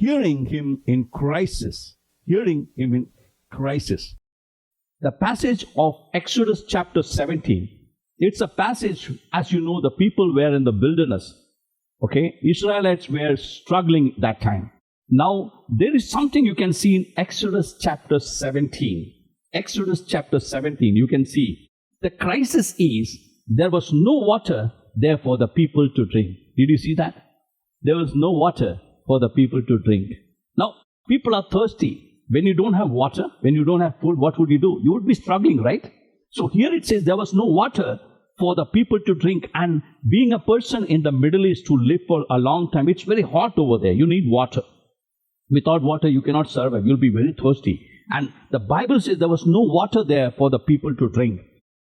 hearing him in crisis. Hearing him in crisis. The passage of Exodus chapter 17. It's a passage, as you know, the people were in the wilderness. Okay, Israelites were struggling that time. Now, there is something you can see in Exodus chapter 17. Exodus chapter 17, you can see. The crisis is, there was no water there for the people to drink. Did you see that? There was no water for the people to drink. Now, people are thirsty. When you don't have water, when you don't have food, what would you do? You would be struggling, right? So here it says there was no water for the people to drink. And being a person in the Middle East who live for a long time, it's very hot over there. You need water. Without water, you cannot survive. You'll be very thirsty. And the Bible says there was no water there for the people to drink.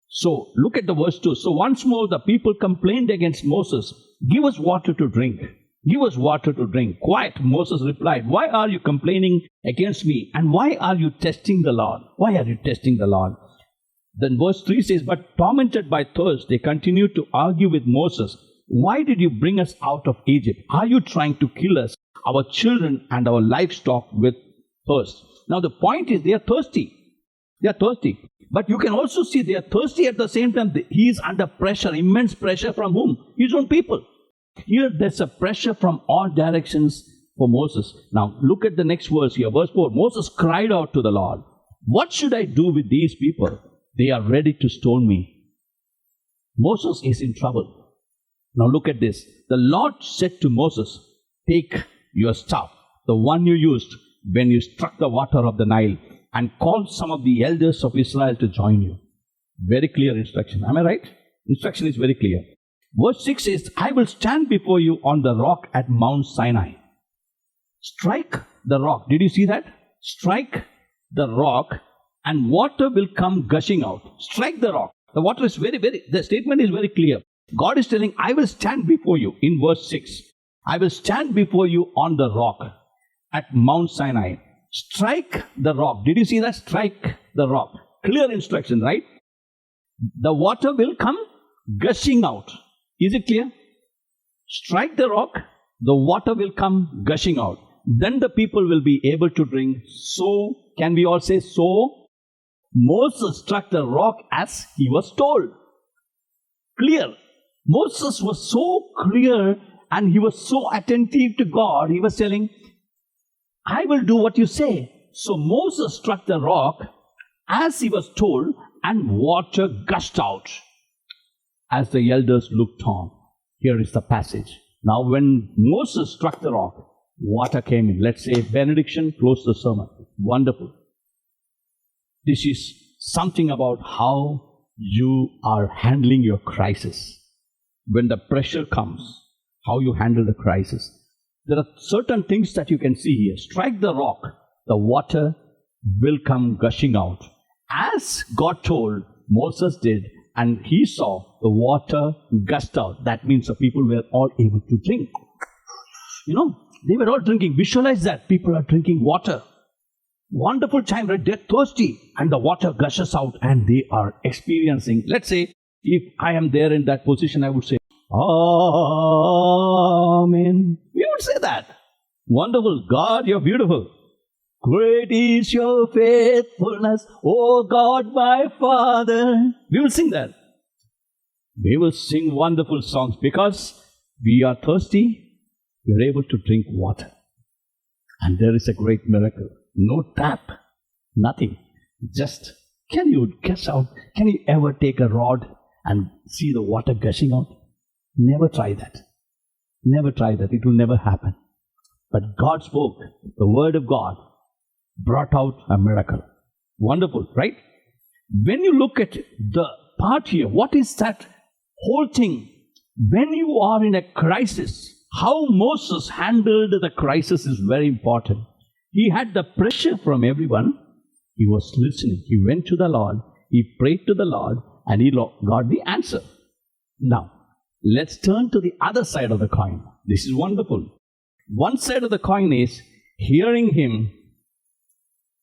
So look at the verse 2. So once more the people complained against Moses. Give us water to drink. Give us water to drink. Quiet, Moses replied. Why are you complaining against me? And why are you testing the Lord? Why are you testing the Lord? Then verse 3 says, but tormented by thirst, they continued to argue with Moses. Why did you bring us out of Egypt? Are you trying to kill us, our children and our livestock with thirst? Now the point is they are thirsty. They are thirsty. But you can also see they are thirsty at the same time. He is under pressure, immense pressure from whom? His own people. Here there's a pressure from all directions for Moses. Now look at the next verse here. Verse 4. Moses cried out to the Lord. What should I do with these people? They are ready to stone me. Moses is in trouble. Now look at this. The Lord said to Moses, take your staff, the one you used when you struck the water of the Nile, and call some of the elders of Israel to join you. Very clear instruction. Am I right? Instruction is very clear. Verse 6 says, I will stand before you on the rock at Mount Sinai. Strike the rock. Did you see that? Strike the rock and water will come gushing out. Strike the rock. The water is the statement is very clear. God is telling, I will stand before you in verse 6. I will stand before you on the rock at Mount Sinai. Strike the rock. Did you see that? Strike the rock. Clear instruction, right? The water will come gushing out. Is it clear? Strike the rock, the water will come gushing out. Then the people will be able to drink. So, can we all say so? Moses struck the rock as he was told. Clear. Moses was so clear and he was so attentive to God. He was telling, I will do what you say. So Moses struck the rock as he was told and water gushed out. As the elders looked on. Here is the passage. Now when Moses struck the rock, water came in. Let's say benediction, close the sermon. Wonderful. This is something about how you are handling your crisis. When the pressure comes, how you handle the crisis. There are certain things that you can see here. Strike the rock, the water will come gushing out. As God told, Moses did, and he saw the water gushed out. That means the people were all able to drink. You know, they were all drinking. Visualize that. People are drinking water. Wonderful time, right? They're thirsty and the water gushes out and they are experiencing. Let's say, if I am there in that position, I would say, Amen. We would say that. Wonderful. God, you're beautiful. Great is your faithfulness, O God, my Father. We will sing that. We will sing wonderful songs because we are thirsty. We are able to drink water. And there is a great miracle. No tap, nothing. Just, can you guess out? Can you ever take a rod and see the water gushing out? Never try that. Never try that. It will never happen. But God spoke. The word of God brought out a miracle. Wonderful, right? When you look at the part here, what is that whole thing? When you are in a crisis, how Moses handled the crisis is very important. He had the pressure from everyone. He was listening. He went to the Lord. He prayed to the Lord and he got the answer. Now, let's turn to the other side of the coin. This is wonderful. One side of the coin is hearing him.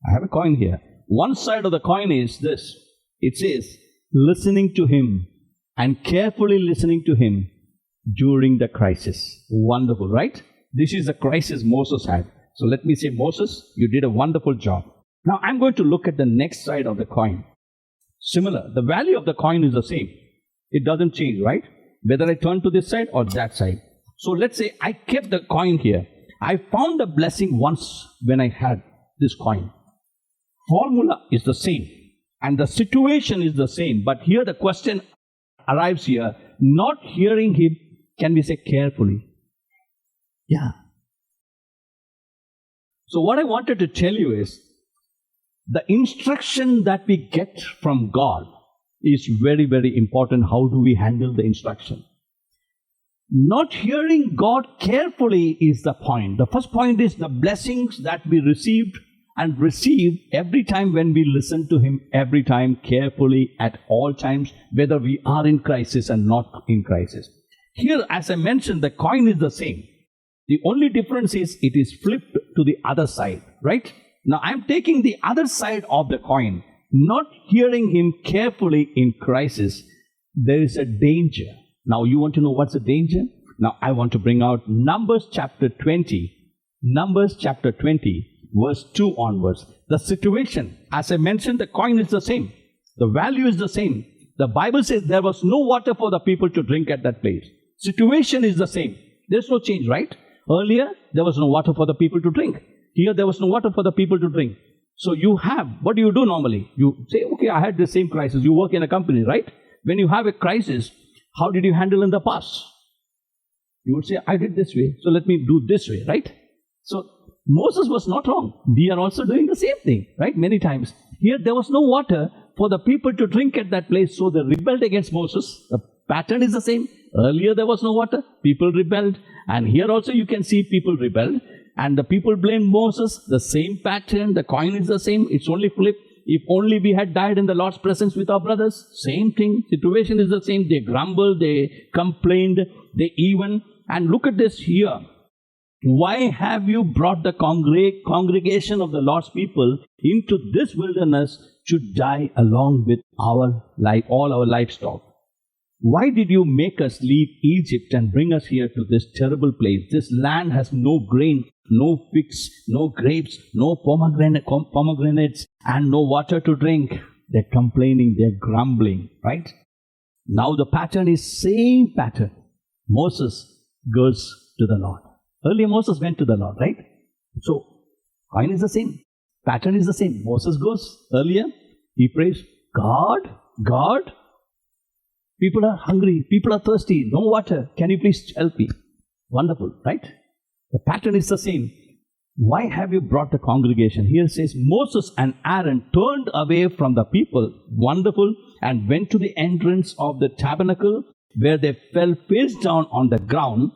I have a coin here. One side of the coin is this. It says, listening to him and carefully listening to him during the crisis. Wonderful, right? This is the crisis Moses had. So let me say, Moses, you did a wonderful job. Now I'm going to look at the next side of the coin. Similar, the value of the coin is the same. It doesn't change, right? Whether I turn to this side or that side. So let's say I kept the coin here. I found a blessing once when I had this coin. Formula is the same and the situation is the same. But here the question arrives here. Not hearing him, can we say carefully? Yeah. So what I wanted to tell you is, the instruction that we get from God is very, very important. How do we handle the instruction? Not hearing God carefully is the point. The first point is the blessings that we received and receive every time when we listen to Him, every time carefully at all times, whether we are in crisis and not in crisis. Here, as I mentioned, the coin is the same. The only difference is it is flipped to the other side, right? Now I'm taking the other side of the coin. Not hearing Him carefully in crisis, there is a danger. Now you want to know what's the danger? Now I want to bring out Numbers chapter 20. Numbers chapter 20, verse 2 onwards. The situation, as I mentioned, the coin is the same. The value is the same. The Bible says there was no water for the people to drink at that place. Situation is the same. There's no change, right? Earlier, there was no water for the people to drink. Here, there was no water for the people to drink. So you have, what do you do normally? You say, okay, I had the same crisis. You work in a company, right? When you have a crisis, how did you handle in the past? You would say, I did this way, so let me do this way, right? So Moses was not wrong. We are also doing the same thing, right? Many times. Here, there was no water for the people to drink at that place, so they rebelled against Moses. The pattern is the same. Earlier, there was no water. People rebelled. And here also you can see people rebelled. And the people blamed Moses. The same pattern. The coin is the same. It's only flipped. If only we had died in the Lord's presence with our brothers. Same thing. Situation is the same. They grumbled. They complained. They even. And look at this here. Why have you brought the congregation of the Lord's people into this wilderness to die along with our life, all our livestock? Why did you make us leave Egypt and bring us here to this terrible place? This land has no grain, no figs, no grapes, no pomegranates, and no water to drink. They're complaining, they're grumbling, right? Now the pattern is same pattern. Moses goes to the Lord. Earlier Moses went to the Lord, right? So, coin is the same. Pattern is the same. Moses goes earlier. He prays, God, people are hungry. People are thirsty. No water. Can you please help me? Wonderful, right? The pattern is the same. Why have you brought the congregation? Here it says, Moses and Aaron turned away from the people. Wonderful. And went to the entrance of the tabernacle where they fell face down on the ground.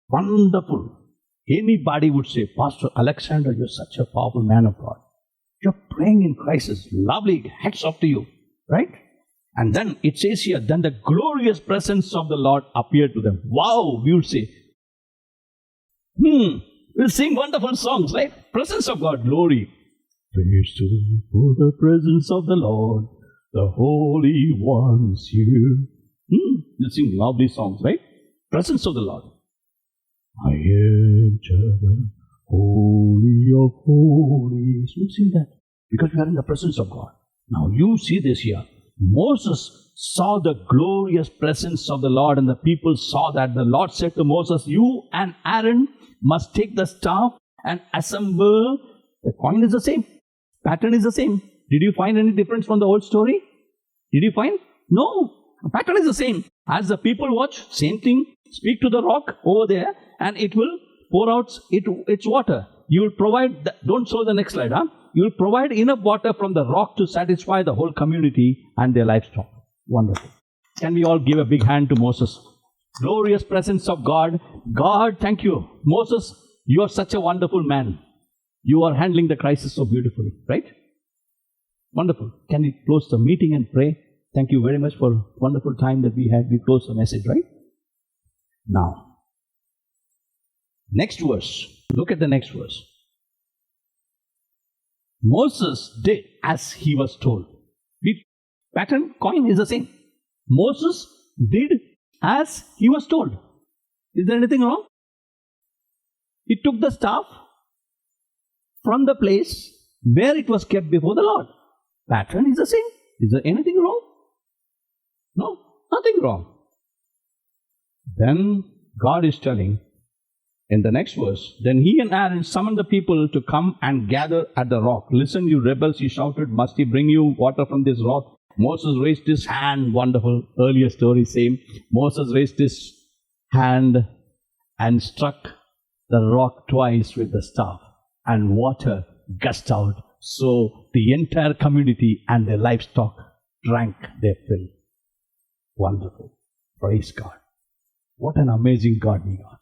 Wonderful. Anybody would say, Pastor Alexander, you're such a powerful man of God. You're praying in crisis. Lovely. Hats off to you. Right? And then it says here, then the glorious presence of the Lord appeared to them. Wow, we would say. We'll sing wonderful songs, right? Presence of God, glory. Praise to for the presence of the Lord, the Holy One's here. We'll sing lovely songs, right? Presence of the Lord. I enter the Holy of Holies. We'll sing that because we are in the presence of God. Now you see this here. Moses saw the glorious presence of the Lord, and the people saw that. The Lord said to Moses, you and Aaron must take the staff and assemble. The coin is the same. Pattern is the same. Did you find any difference from the old story? Did you find? No. The pattern is the same. As the people watch, same thing. Speak to the rock over there and it will pour out its water. You will provide, don't show the next slide, You will provide enough water from the rock to satisfy the whole community and their livestock. Wonderful. Can we all give a big hand to Moses? Glorious presence of God. God, thank you. Moses, you are such a wonderful man. You are handling the crisis so beautifully, right? Wonderful. Can we close the meeting and pray? Thank you very much for wonderful time that we had. We close the message, right? Now, next verse. Look at the next verse. Moses did as he was told. The pattern, coin is the same. Moses did as he was told. Is there anything wrong? He took the staff from the place where it was kept before the Lord. Pattern is the same. Is there anything wrong? No, nothing wrong. Then God is telling in the next verse, then he and Aaron summoned the people to come and gather at the rock. Listen, you rebels, he shouted, must he bring you water from this rock? Moses raised his hand. Wonderful. Earlier story, same. Moses raised his hand and struck the rock twice with the staff, and water gushed out. So the entire community and their livestock drank their fill. Wonderful. Praise God. What an amazing God we got.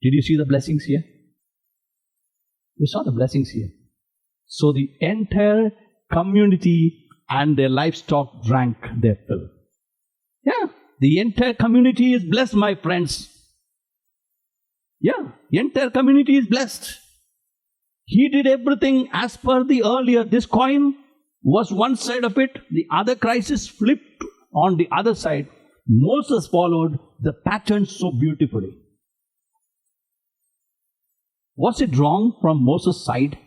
Did you see the blessings here? You saw the blessings here. So the entire community and their livestock drank their fill. Yeah, the entire community is blessed, my friends. Yeah, the entire community is blessed. He did everything as per the earlier. This coin was one side of it. The other crisis flipped on the other side. Moses followed the pattern so beautifully. Was it wrong from Moses' side?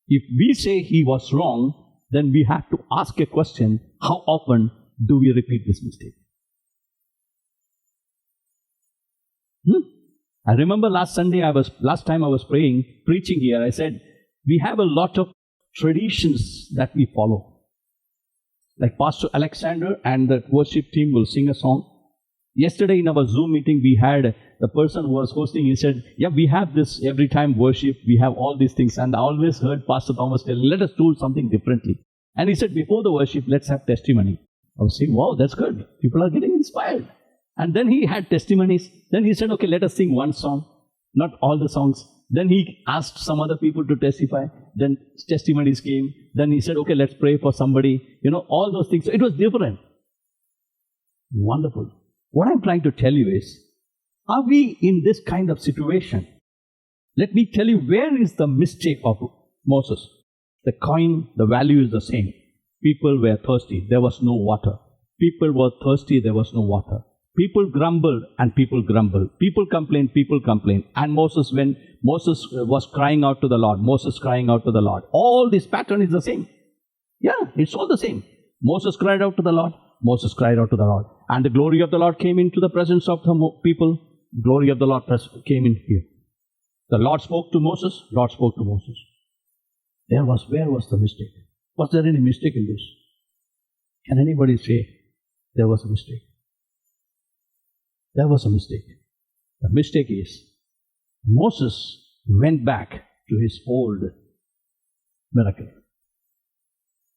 If we say he was wrong, then we have to ask a question, how often do we repeat this mistake? I remember last time I was preaching here, I said, we have a lot of traditions that we follow. Like Pastor Alexander and the worship team will sing a song. Yesterday in our Zoom meeting, we had the person who was hosting, he said, yeah, we have this every time worship, we have all these things. And I always heard Pastor Thomas tell, let us do something differently. And he said, before the worship, let's have testimony. I was saying, wow, that's good. People are getting inspired. And then he had testimonies. Then he said, okay, let us sing one song, not all the songs. Then he asked some other people to testify. Then testimonies came. Then he said, okay, let's pray for somebody. All those things. So it was different. Wonderful. What I'm trying to tell you is, are we in this kind of situation? Let me tell you, where is the mistake of Moses? The coin, the value is the same. People were thirsty. There was no water. People were thirsty. There was no water. People grumbled and people grumbled. People complained. And when Moses was crying out to the Lord, Moses crying out to the Lord. All this pattern is the same. Yeah, it's all the same. Moses cried out to the Lord. Moses cried out to the Lord. And the glory of the Lord came into the presence of the people. Glory of the Lord came in here. The Lord spoke to Moses. Lord spoke to Moses. Where was the mistake? Was there any mistake in this? Can anybody say there was a mistake? There was a mistake. The mistake is Moses went back to his old miracle.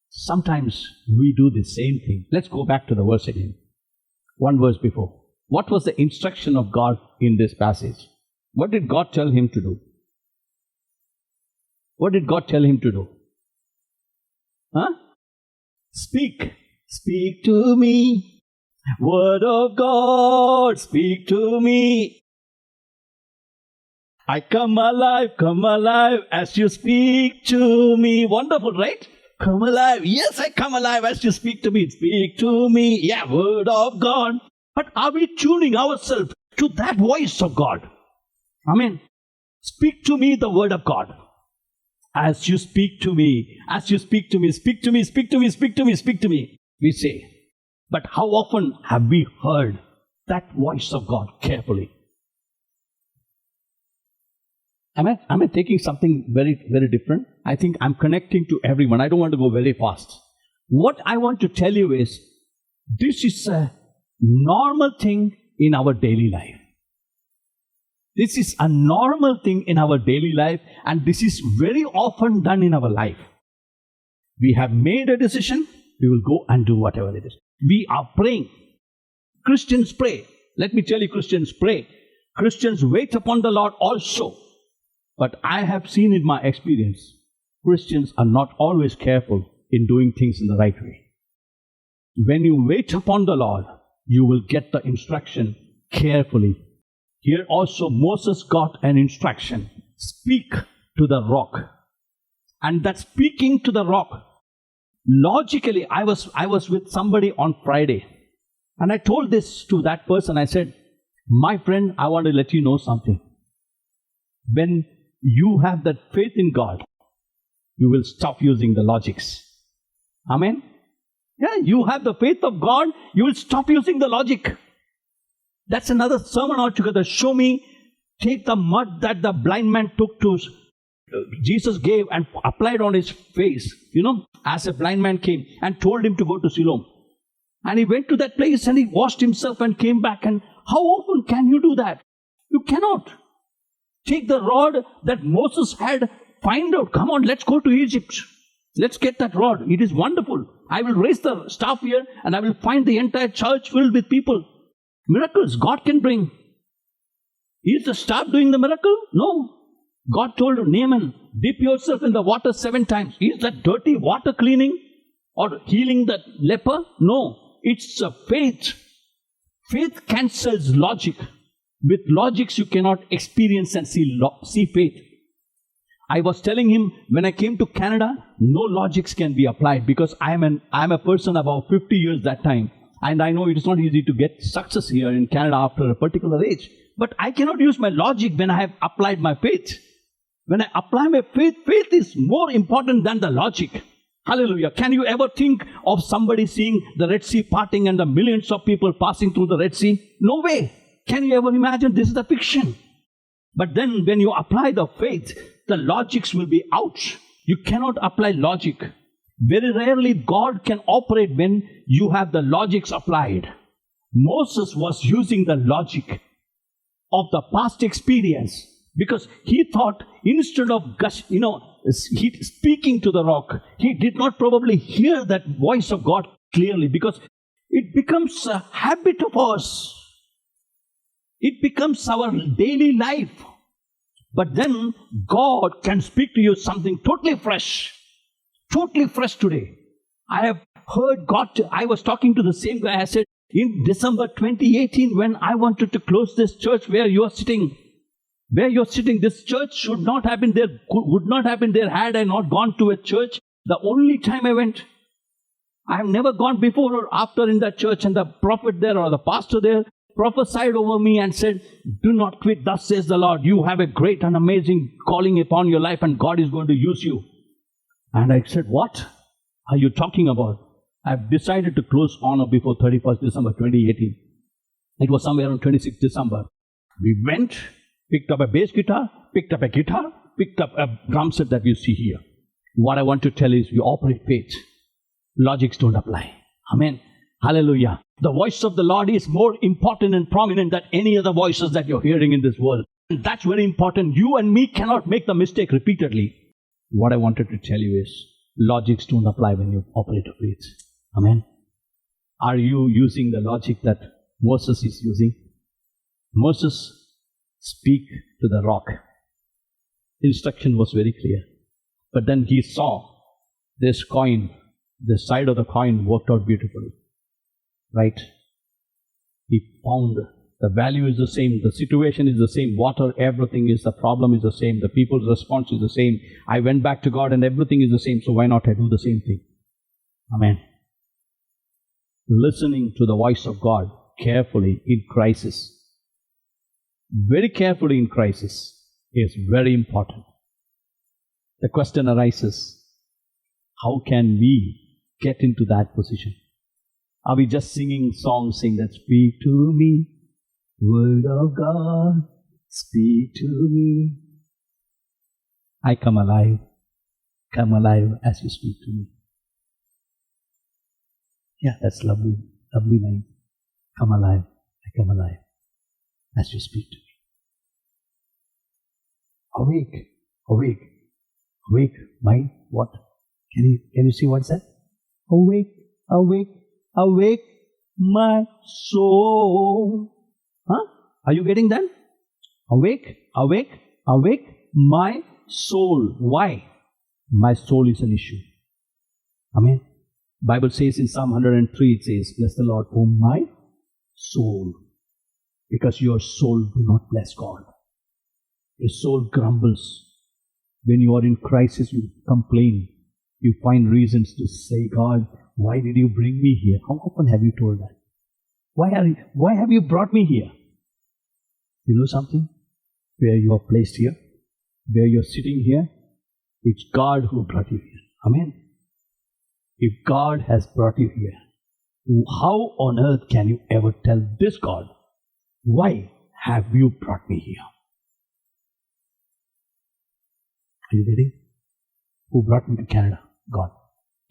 Sometimes we do the same thing. Let's go back to the verse again. One verse before. What was the instruction of God in this passage? What did God tell him to do? What did God tell him to do? Speak. Speak to me. Word of God, speak to me. I come alive as you speak to me. Wonderful, right? Come alive. Yes, I come alive as you speak to me. Speak to me. Yeah, word of God. But are we tuning ourselves to that voice of God? Amen. Speak to me the word of God. As you speak to me, as you speak to me, speak to me, speak to me, speak to me, speak to me, we say. But how often have we heard that voice of God carefully? Am I taking something very, very different? I think I'm connecting to everyone. I don't want to go very fast. What I want to tell you is, this is a normal thing in our daily life. This is a normal thing in our daily life, and this is very often done in our life. We have made a decision, we will go and do whatever it is. We are praying. Christians pray. Let me tell you, Christians pray. Christians wait upon the Lord also. But I have seen in my experience, Christians are not always careful in doing things in the right way. When you wait upon the Lord, you will get the instruction carefully. Here also Moses got an instruction. Speak to the rock. And that speaking to the rock, logically, I was with somebody on Friday. And I told this to that person. I said, my friend, I want to let you know something. When you have that faith in God, you will stop using the logics. Amen? Yeah, you have the faith of God, you will stop using the logic. That's another sermon altogether. Show me, take the mud that the blind man took to, Jesus gave and applied on his face, as a blind man came and told him to go to Siloam. And he went to that place and he washed himself and came back. And how often can you do that? You cannot. Take the rod that Moses had, find out, come on, let's go to Egypt. Let's get that rod. It is wonderful. I will raise the staff here and I will find the entire church filled with people. Miracles God can bring. Is the staff doing the miracle? No. God told Naaman, dip yourself in the water 7 times. Is that dirty water cleaning or healing the leper? No. It's a faith. Faith cancels logic. With logics you cannot experience and see faith. I was telling him when I came to Canada, no logics can be applied because I'm a person about 50 years that time. And I know it is not easy to get success here in Canada after a particular age. But I cannot use my logic when I have applied my faith. When I apply my faith, faith is more important than the logic. Hallelujah. Can you ever think of somebody seeing the Red Sea parting and the millions of people passing through the Red Sea? No way. Can you ever imagine? This is a fiction. But then when you apply the faith, the logics will be out. You cannot apply logic. Very rarely God can operate when you have the logics applied. Moses was using the logic of the past experience because he thought instead of speaking to the rock, he did not probably hear that voice of God clearly because it becomes a habit of us. It becomes our daily life. But then God can speak to you something totally fresh today. I have heard God, I was talking to the same guy, I said, in December 2018, when I wanted to close this church where you're sitting, this church should not have been there, would not have been there had I not gone to a church. The only time I went, I have never gone before or after in that church, and the prophet there or the pastor there prophesied over me and said, do not quit, thus says the Lord. You have a great and amazing calling upon your life and God is going to use you. And I said, what are you talking about? I've decided to close honor before 31st December 2018. It was somewhere on 26th December. We went, picked up a bass guitar, picked up a guitar, picked up a drum set that you see here. What I want to tell is we operate faith. Logics don't apply. Amen. Hallelujah. The voice of the Lord is more important and prominent than any other voices that you're hearing in this world. And that's very important. You and me cannot make the mistake repeatedly. What I wanted to tell you is, logics don't apply when you operate a faith. Amen. Are you using the logic that Moses is using? Moses speak to the rock. Instruction was very clear. But then he saw this coin, the side of the coin worked out beautifully. Right? He found the value is the same, the situation is the same, water, everything is, the problem is the same, the people's response is the same. I went back to God and everything is the same, so why not I do the same thing? Amen. Listening to the voice of God carefully in crisis, very carefully in crisis, is very important. The question arises, how can we get into that position? Are we just singing songs saying that, speak to me, word of God, speak to me. I come alive as you speak to me. Yeah, that's lovely line. Come alive, I come alive as you speak to me. Awake, mind, what? Can you see what's that? Awake, my soul. Huh? Are you getting that? Awake, my soul. Why? My soul is an issue. Amen. Bible says in Psalm 103, it says, bless the Lord, O my soul. Because your soul do not bless God. Your soul grumbles. When you are in crisis, you complain. You find reasons to say, God, why did you bring me here? How often have you told that? Why have you brought me here? You know something? Where you are placed here, where you're sitting here, it's God who brought you here. Amen. If God has brought you here, how on earth can you ever tell this God, why have you brought me here? Are you ready? Who brought me to Canada? God.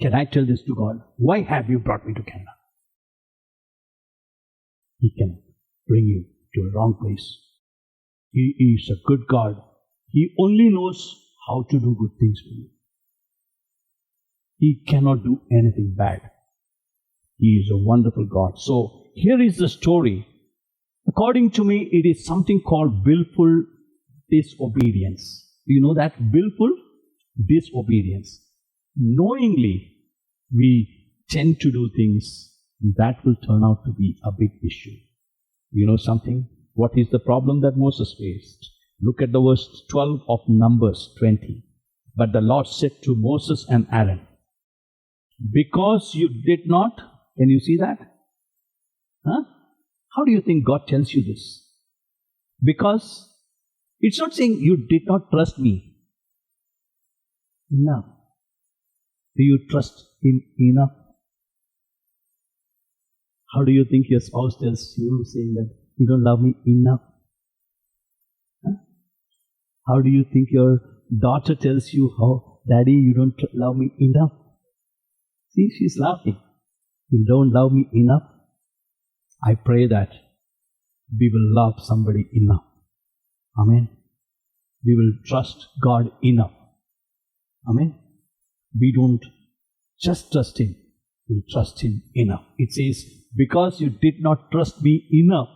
Can I tell this to God? Why have you brought me to Canada? He can bring you to a wrong place. He is a good God. He only knows how to do good things for you. He cannot do anything bad. He is a wonderful God. So here is the story. According to me, it is something called willful disobedience. Do you know that? Willful disobedience. Knowingly, we tend to do things that will turn out to be a big issue. You know something? What is the problem that Moses faced? Look at the verse 12 of Numbers 20. But the Lord said to Moses and Aaron, because you did not, can you see that? Huh? How do you think God tells you this? Because it's not saying you did not trust me. No. Do you trust Him enough? How do you think your spouse tells you, saying that you don't love me enough? Huh? How do you think your daughter tells you, oh, Daddy, you don't love me enough? See, she's laughing. You don't love me enough? I pray that we will love somebody enough. Amen. We will trust God enough. Amen. We don't just trust Him, we trust Him enough. It says, because you did not trust me enough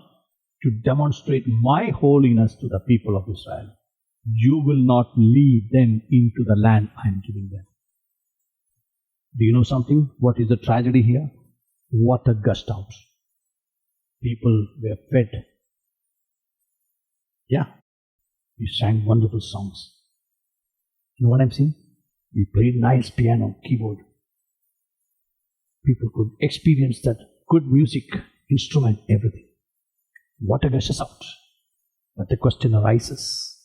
to demonstrate my holiness to the people of Israel, you will not lead them into the land I am giving them. Do you know something? What is the tragedy here? Water gushed out. People were fed. Yeah. We sang wonderful songs. You know what I'm saying? We played nice piano, keyboard. People could experience that good music, instrument, everything. Water gushes out. But the question arises,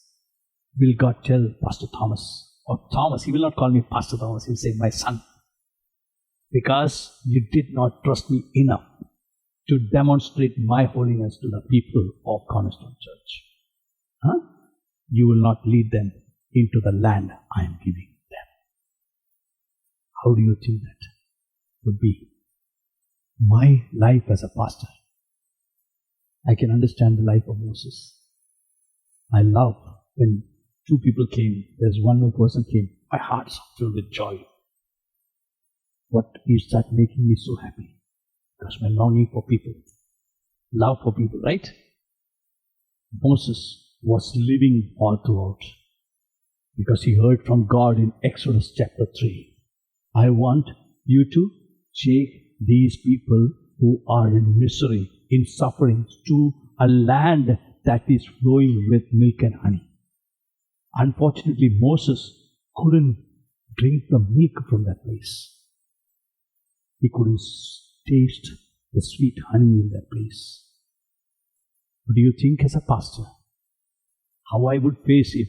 will God tell Pastor Thomas, or Thomas, he will not call me Pastor Thomas, he will say, my son, because you did not trust me enough to demonstrate my holiness to the people of Cornerstone Church. Huh? You will not lead them into the land I am giving them. How do you think that would be? My life as a pastor, I can understand the life of Moses. I love when two people came, there's one more person came, my heart's filled with joy. What is that making me so happy? Because my longing for people, love for people, right? Moses was living all throughout because he heard from God in Exodus chapter 3. I want you to take these people who are in misery, in suffering, to a land that is flowing with milk and honey. Unfortunately, Moses couldn't drink the milk from that place. He couldn't taste the sweet honey in that place. What do you think as a pastor? How I would face if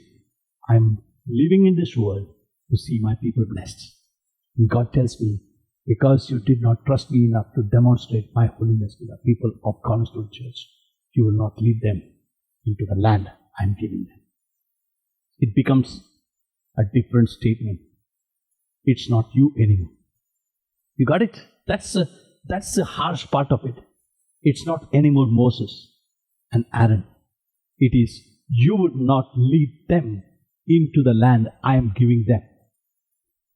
I'm living in this world to see my people blessed? And God tells me, because you did not trust me enough to demonstrate my holiness to the people of Cornerstone Church, you will not lead them into the land I am giving them. It becomes a different statement. It's not you anymore. You got it? That's the harsh part of it. It's not anymore Moses and Aaron. It is, you would not lead them into the land I am giving them.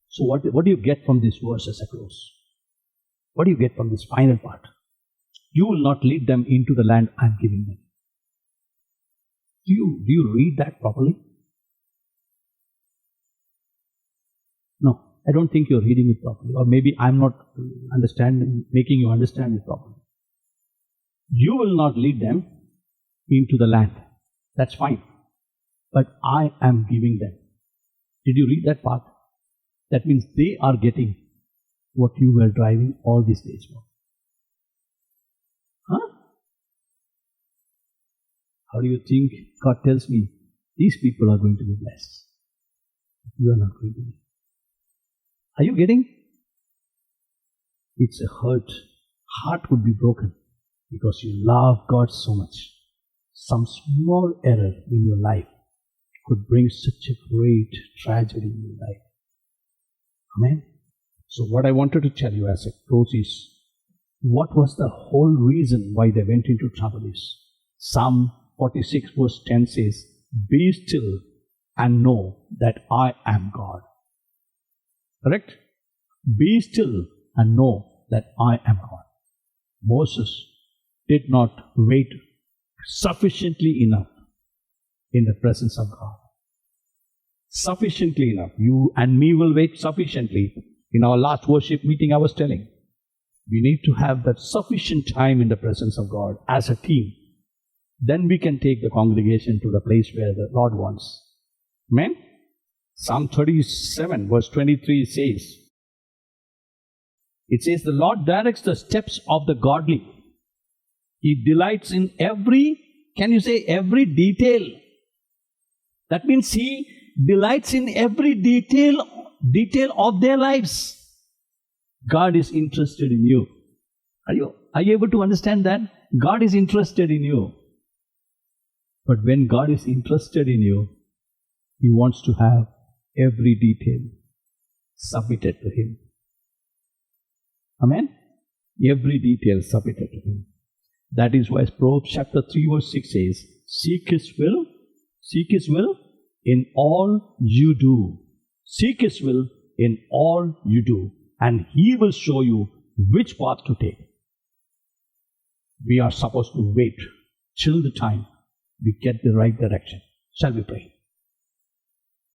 So what do you get from this verse as a close? What do you get from this final part? You will not lead them into the land I am giving them. Do you read that properly? No, I don't think you're reading it properly. Or maybe I'm not making you understand it properly. You will not lead them into the land. That's fine. But I am giving them. Did you read that part? That means they are getting what you were driving all these days for. Huh? How do you think God tells me these people are going to be blessed? You are not going to live. Are you getting? It's a hurt. Heart would be broken because you love God so much. Some small error in your life could bring such a great tragedy in your life. Amen? So what I wanted to tell you as a close is, what was the whole reason why they went into trouble is, Psalm 46 verse 10 says, "Be still and know that I am God." Correct? Be still and know that I am God. Moses did not wait sufficiently enough in the presence of God. Sufficiently enough. You and me will wait sufficiently. In our last worship meeting, I was telling, we need to have that sufficient time in the presence of God as a team. Then we can take the congregation to the place where the Lord wants. Amen? Psalm 37 verse 23 says, it says, "The Lord directs the steps of the godly. He delights in every," can you say every detail? That means He delights in every detail of their lives. God is interested in you. Are you able to understand that? God is interested in you. But when God is interested in you, He wants to have every detail submitted to Him. Amen? Every detail submitted to Him. That is why Proverbs chapter 3 verse 6 says, seek His will in all you do. Seek His will in all you do, and He will show you which path to take. We are supposed to wait till the time we get the right direction. Shall we pray?